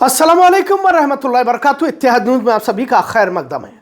अस्सलाम वालेकुम वरहमतुल्लाहि वबरकातुहू। इत्तेहाद न्यूज़ में आप सभी का खैर मकदम है।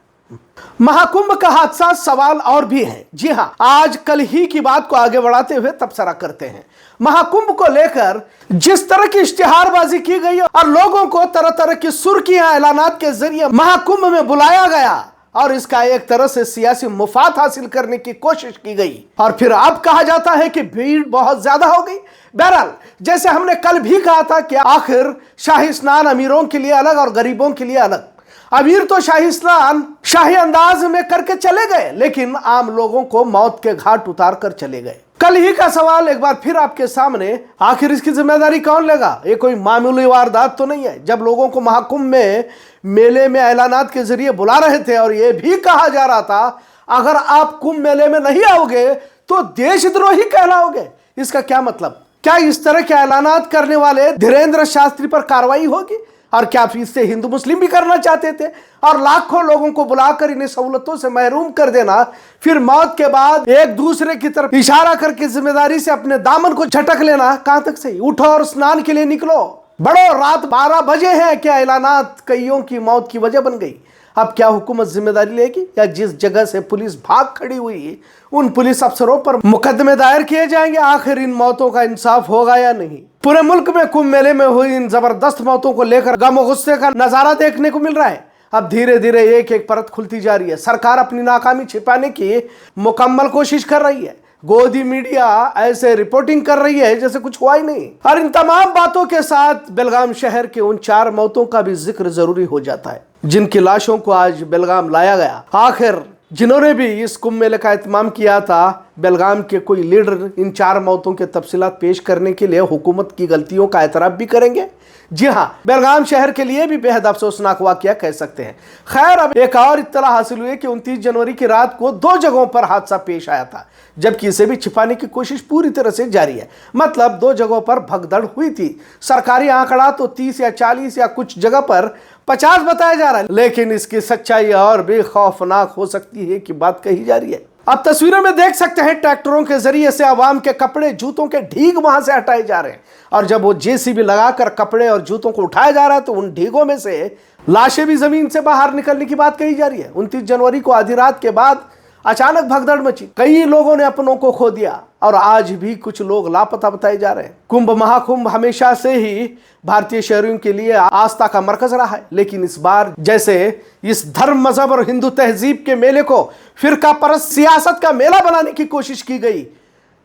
महाकुंभ का हादसा सवाल और भी है। जी हां, आज कल ही की बात को आगे बढ़ाते हुए तबसरा करते हैं। महाकुंभ को लेकर जिस तरह की इश्तिहारबाजी की गई और लोगों को तरह तरह की सुर्खियां ऐलानात के जरिए महाकुंभ में बुलाया गया और इसका एक तरह से सियासी मुफाद हासिल करने की कोशिश की गई और फिर अब कहा जाता है कि भीड़ बहुत ज्यादा हो गई। बहरहाल, जैसे हमने कल भी कहा था कि आखिर शाही स्नान अमीरों के लिए अलग और गरीबों के लिए अलग। अमीर तो शाही स्नान शाही अंदाज में करके चले गए, लेकिन आम लोगों को मौत के घाट उतार कर चले गए। कल ही का सवाल एक बार फिर आपके सामने, आखिर इसकी जिम्मेदारी कौन लेगा? ये कोई मामूली वारदात तो नहीं है। जब लोगों को महाकुंभ में मेले में ऐलानात के जरिए बुला रहे थे और यह भी कहा जा रहा था अगर आप कुंभ मेले में नहीं आओगे तो देशद्रोही कहलाओगे। इसका क्या मतलब? क्या इस तरह के ऐलानात करने वाले धीरेन्द्र शास्त्री पर कार्रवाई होगी? और क्या इससे हिंदू मुस्लिम भी करना चाहते थे और लाखों लोगों को बुलाकर इन्हें सहूलतों से महरूम कर देना, फिर मौत के बाद एक दूसरे की तरफ इशारा करके जिम्मेदारी से अपने दामन को झटक लेना? कहां तक सही? उठो और स्नान के लिए निकलो, बढ़ो, रात 12 बजे हैं। क्या ऐलानात कईयों की मौत की वजह बन गई? अब क्या हुकूमत जिम्मेदारी लेगी या जिस जगह से पुलिस भाग खड़ी हुई उन पुलिस अफसरों पर मुकदमे दायर किए जाएंगे? आखिर इन मौतों का इंसाफ होगा या नहीं? पूरे मुल्क में कुंभ मेले में हुई इन जबरदस्त मौतों को लेकर गम और गुस्से का नजारा देखने को मिल रहा है। अब धीरे धीरे एक एक परत खुलती जा रही है। सरकार अपनी नाकामी छिपाने की मुकम्मल कोशिश कर रही है। गोदी मीडिया ऐसे रिपोर्टिंग कर रही है जैसे कुछ हुआ ही नहीं। और इन तमाम बातों के साथ बेलगाम शहर के उन 4 मौतों का भी जिक्र जरूरी हो जाता है जिनकी लाशों को आज बेलगाम लाया गया। आखिर जिन्होंने भी इस कुंभ मेले का एहतमाम किया था, बेलगाम के कोई लीडर इन 4 मौतों के तफसीलात पेश करने के लिए हुकूमत की गलतियों का एतराफ भी करेंगे। जी हाँ, बेलगाम शहर के लिए भी बेहद अफसोसनाक वाकया कह सकते हैं। खैर, अब एक और इत्तला हासिल हुई कि 29 जनवरी की रात को 2 जगहों पर हादसा पेश आया था, जबकि इसे भी छिपाने की कोशिश पूरी तरह से जारी है। मतलब 2 जगहों पर भगदड़ हुई थी। सरकारी आंकड़ा तो 30 या 40 या कुछ जगह पर 50 बताया जा रहा है, लेकिन इसकी सच्चाई और भी खौफनाक हो सकती है कि बात कही जा रही है। अब तस्वीरों में देख सकते हैं ट्रैक्टरों के जरिए से आवाम के कपड़े जूतों के ढीग वहां से हटाए जा रहे हैं और जब वो जेसीबी लगाकर कपड़े और जूतों को उठाया जा रहा है तो उन ढीगों में से लाशें भी जमीन से बाहर निकलने की बात कही जा रही है। 29 जनवरी को आधी रात के बाद अचानक भगदड़ मची, कई लोगों ने अपनों को खो दिया और आज भी कुछ लोग लापता बताए जा रहे हैं। कुंभ महाकुंभ हमेशा से ही भारतीय शहरियों के लिए आस्था का मरकज रहा है, लेकिन इस बार जैसे इस धर्म, मजहब और हिंदू तहजीब के मेले को फिरका परस्त सियासत का मेला बनाने की कोशिश की गई,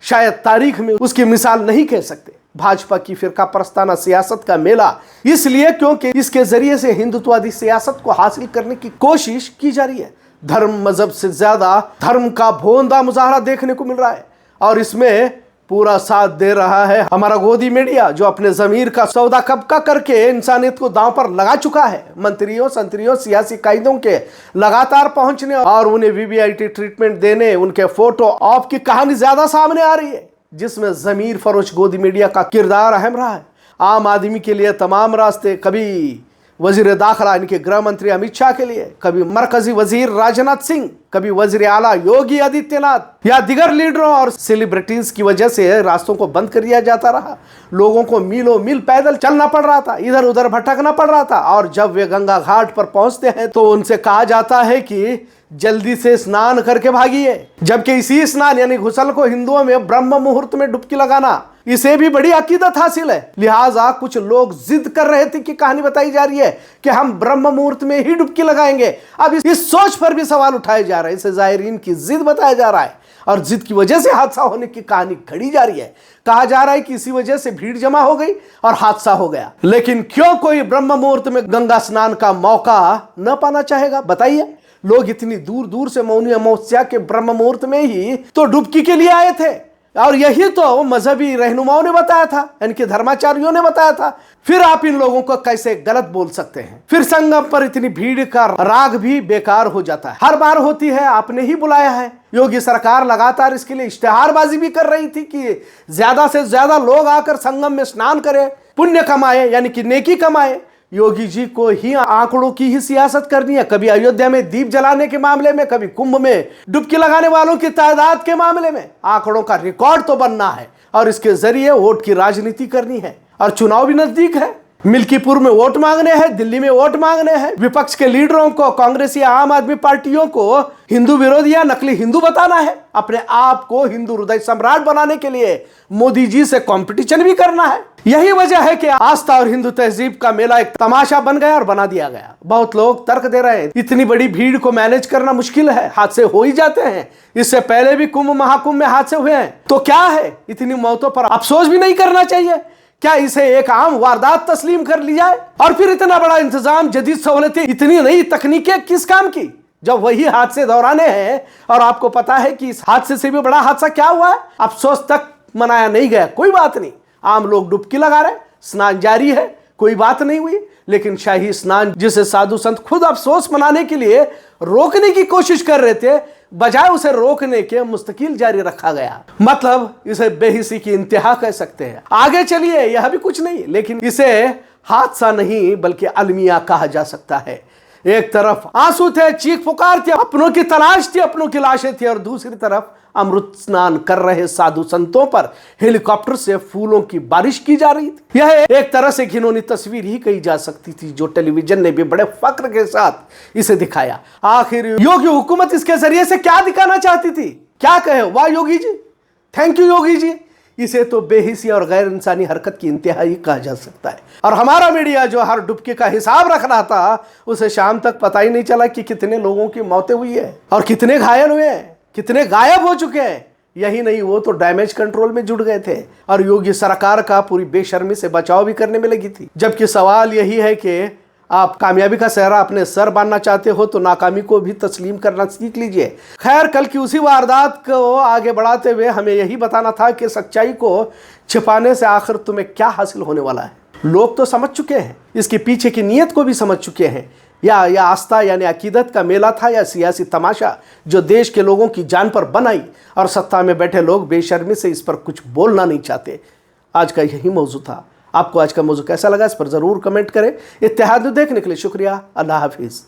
शायद तारीख में उसकी मिसाल नहीं कह सकते। भाजपा की फिरका परस्ताना सियासत का मेला इसलिए क्योंकि इसके जरिए से हिंदुत्ववादी सियासत को हासिल करने की कोशिश की जा रही है। धर्म मजहब से ज्यादा धर्म का भोंदा मुजाहरा देखने को मिल रहा है और इसमें पूरा साथ दे रहा है हमारा गोदी मीडिया, जो अपने जमीर का सौदा कब का करके इंसानियत को दांव पर लगा चुका है। मंत्रियों, संतरियों, सियासी कायदों के लगातार पहुंचने और उन्हें वीवीआईपी ट्रीटमेंट देने, उनके फोटो ऑप की कहानी ज्यादा सामने आ रही है, जिसमें जमीर फरोश गोदी मीडिया का किरदार अहम रहा है। आम आदमी के लिए तमाम रास्ते, कभी वजीर दाखिला इनके गृह मंत्री अमित शाह के लिए, कभी मरकजी वजीर राजनाथ सिंह, कभी वजीर आला योगी आदित्यनाथ या दिगर लीडरों और सेलिब्रिटीज की वजह से रास्तों को बंद कर दिया जाता रहा। लोगों को मीलों मील पैदल चलना पड़ रहा था, इधर उधर भटकना पड़ रहा था और जब वे गंगा घाट पर पहुंचते हैं तो उनसे कहा जाता है कि जल्दी से स्नान करके भागिए, जबकि इसी स्नान यानी गुसल को हिंदुओं में ब्रह्म मुहूर्त में डुबकी लगाना, इसे भी बड़ी अकीदत हासिल है। लिहाजा कुछ लोग जिद कर रहे थे कि कहानी बताई जा रही है कि हम ब्रह्म मुहूर्त में ही डुबकी लगाएंगे। अब इस सोच पर भी सवाल उठाए जा रहे हैं। इसे जायरीन की जिद बताया जा रहा है और जिद की वजह से हादसा होने की कहानी घड़ी जा रही है। कहा जा रहा है कि इसी वजह से भीड़ जमा हो गई और हादसा हो गया। लेकिन क्यों कोई ब्रह्म मुहूर्त में गंगा स्नान का मौका न पाना चाहेगा? बताइए। लोग इतनी दूर दूर से मौनी अमावस्या के ब्रह्म मुहूर्त में ही तो डुबकी के लिए आए थे और यही तो मजहबी रहनुमाओं ने बताया था, इनके धर्माचार्यों ने बताया था। फिर आप इन लोगों को कैसे गलत बोल सकते हैं? फिर संगम पर इतनी भीड़ का राग भी बेकार हो जाता है। हर बार होती है, आपने ही बुलाया है। योगी सरकार लगातार इसके लिए इश्तिहारबाजी भी कर रही थी कि ज्यादा से ज्यादा लोग आकर संगम में स्नान करें, पुण्य कमाए, यानी कि नेकी कमाए। योगी जी को ही आंकड़ों की ही सियासत करनी है, कभी अयोध्या में दीप जलाने के मामले में, कभी कुंभ में डुबकी लगाने वालों की तादाद के मामले में। आंकड़ों का रिकॉर्ड तो बनना है और इसके जरिए वोट की राजनीति करनी है और चुनाव भी नजदीक है। मिल्कीपुर में वोट मांगने हैं, दिल्ली में वोट मांगने हैं, विपक्ष के लीडरों को, कांग्रेस या आम आदमी पार्टियों को हिंदू विरोधी या नकली हिंदू बताना है। अपने आप को हिंदू हृदय सम्राट बनाने के लिए मोदी जी से कंपटीशन भी करना है। यही वजह है कि आस्था और हिंदू तहजीब का मेला एक तमाशा बन गया और बना दिया गया। बहुत लोग तर्क दे रहे हैं इतनी बड़ी भीड़ को मैनेज करना मुश्किल है, हादसे हो ही जाते हैं, इससे पहले भी कुंभ महाकुंभ में हादसे हुए हैं, तो क्या है इतनी मौतों पर अफसोस भी नहीं करना चाहिए? क्या इसे एक आम वारदात तस्लीम कर ली जाए? और फिर इतना बड़ा इंतजाम, जदीद सहूलतें, इतनी नई तकनीकें किस काम की, जब वही हादसे दोहराने हैं और आपको पता है कि इस हादसे से भी बड़ा हादसा क्या हुआ है? अफसोस तक मनाया नहीं गया। कोई बात नहीं, आम लोग डुबकी लगा रहे, स्नान जारी है, कोई बात नहीं हुई। लेकिन शाही स्नान, जिसे साधु संत खुद अफसोस मनाने के लिए रोकने की कोशिश कर रहे थे, बजाय उसे रोकने के मुस्तकिल जारी रखा गया। मतलब इसे बेहिसी की इंतहा कह सकते हैं। आगे चलिए, यह भी कुछ नहीं, लेकिन इसे हादसा नहीं बल्कि अलमिया कहा जा सकता है। एक तरफ आंसू थे, चीख पुकार थी, अपनों की तलाश थी, अपनों की लाशें थी, और दूसरी तरफ अमृत स्नान कर रहे साधु संतों पर हेलीकॉप्टर से फूलों की बारिश की जा रही थी। यह एक तरह से घिनौनी तस्वीर ही कही जा सकती थी, जो टेलीविजन ने भी बड़े फक्र के साथ इसे दिखाया। आखिर योगी हुकूमत इसके जरिए से क्या दिखाना चाहती थी? क्या कहे? वाह योगी जी, थैंक यू योगी जी। इसे तो बेहिसी और गैर इंसानी हरकत की इंतहा ही कहा जा सकता है। और हमारा मीडिया जो हर डुबकी का हिसाब रख रहा था, उसे शाम तक पता ही नहीं चला कि कितने लोगों की मौतें हुई है और कितने घायल हुए हैं, कितने गायब हो चुके हैं। यही नहीं, वो तो डैमेज कंट्रोल में जुट गए थे और योगी सरकार का पूरी बेशर्मी से बचाव भी करने में लगी थी। जबकि सवाल यही है कि आप कामयाबी का सेहरा अपने सर बांधना चाहते हो तो नाकामी को भी तस्लीम करना सीख लीजिए। खैर, कल की उसी वारदात को आगे बढ़ाते हुए हमें यही बताना था कि सच्चाई को छिपाने से आखिर तुम्हें क्या हासिल होने वाला है। लोग तो समझ चुके हैं, इसके पीछे की नीयत को भी समझ चुके हैं। या आस्था यानी अकीदत का मेला था, या सियासी तमाशा जो देश के लोगों की जान पर बन आई और सत्ता में बैठे लोग बेशर्मी से इस पर कुछ बोलना नहीं चाहते। आज का यही मौजू था। आपको आज का मौजू कैसा लगा, इस पर ज़रूर कमेंट करें। इत्तेहाद देखने के लिए शुक्रिया। अल्लाह हाफिज़।